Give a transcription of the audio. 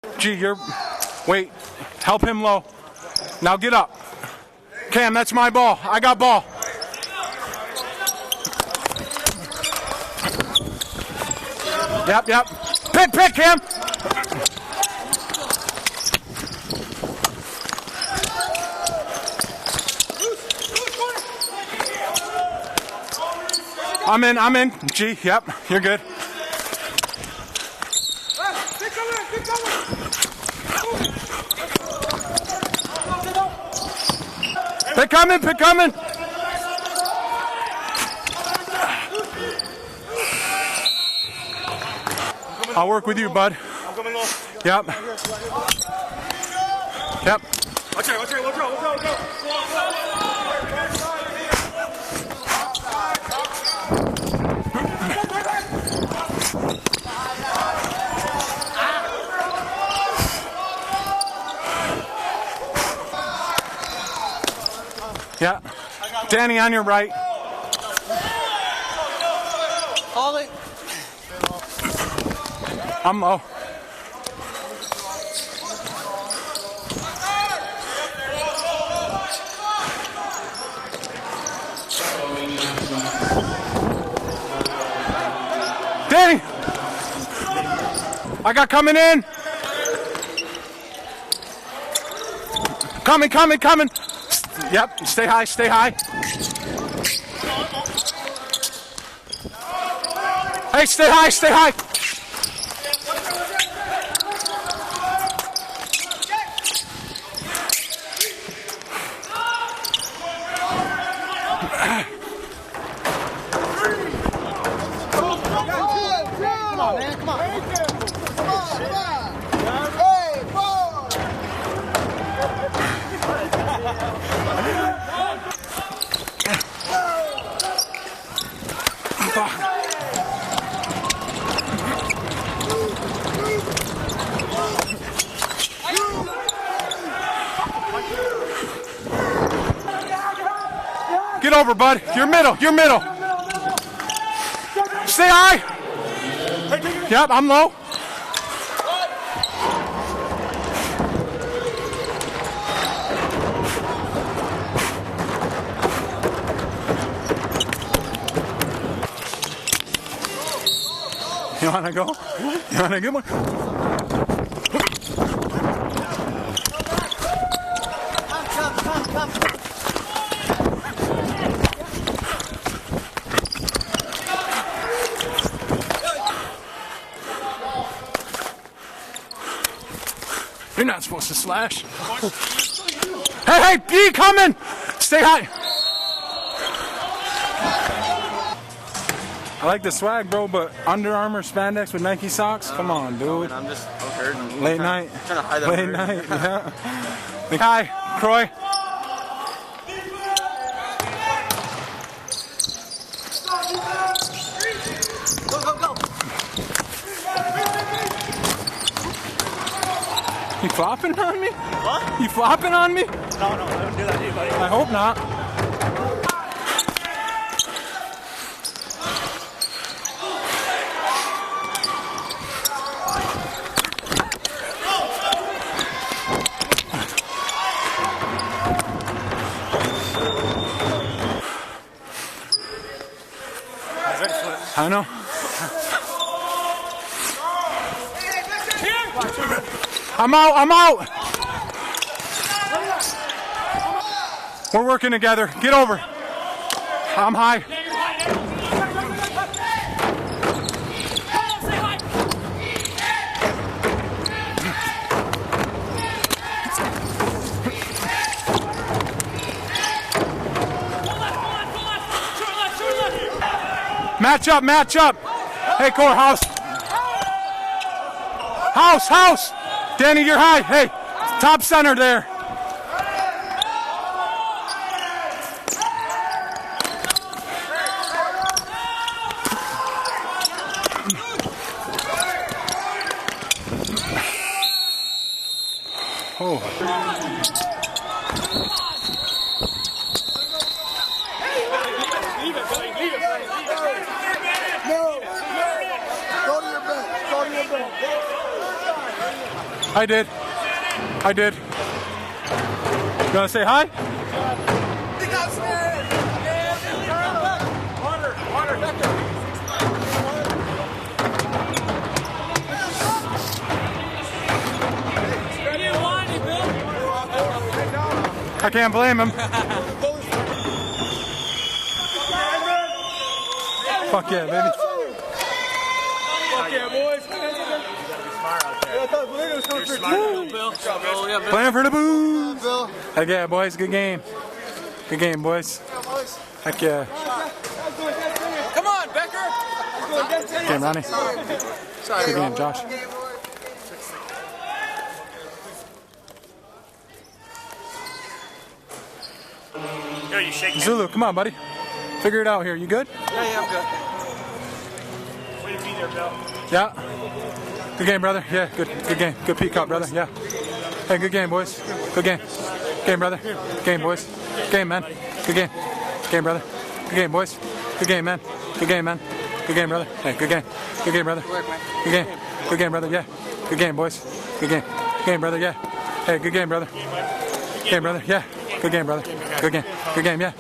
G, wait, help him low. Now get up. Cam, that's my ball. I got ball. Yep. Pick, Cam. I'm in. G, yep, you're good. Pick coming. I'll work with you, bud. I'm coming low. Yep. Watch out. Yeah. Danny, on your right. Hold it. I'm low. Danny! I got coming in. Coming. Yep, stay high. Hey, stay high. Come on, man, come on. Get over, bud. You're middle. Stay high. Yep, I'm low. You wanna go? You wanna get one? Come. You're not supposed to slash. Hey, B coming! Stay high. I like the swag, bro, but Under Armour spandex with Nike socks? Come on, dude. I'm just hurting. Late night. Trying to hide that. Late night, yeah. Hi, Croy. Go. You flopping on me? What? You flopping on me? No, I don't do that to anybody. I hope not. I know. I'm out. We're working together. Get over. I'm high. Match up. Hey, Core, house. Danny, you're high. Hey, top center there. Oh. I did. I did. You want to say hi? I can't blame him. Fuck yeah, baby. Fuck yeah, boys. Playing for the booze. Heck yeah, boys. Good game. Good game, boys. Heck yeah. Come on, Becker. Good game, Ronnie. Good game, Josh. Yo, you shaking? Zulu, come on, buddy. Figure it out here. You good? Yeah, I'm good. Way to be there, Bill. Yeah. Good game, brother. Yeah, good game. Good peacock, brother. Yeah. Hey, good game, boys. Good game. Game, brother. Game, boys. Game, man. Good game. Game, brother. Good game, boys. Good game, man. Good game, man. Good game, brother. Hey, good game. Good game, brother. Good game. Good game, brother. Yeah. Good game, boys. Good game. Game, brother. Yeah. Hey, good game, brother. Game, brother. Yeah. Good game, brother. Good game. Good game. Yeah.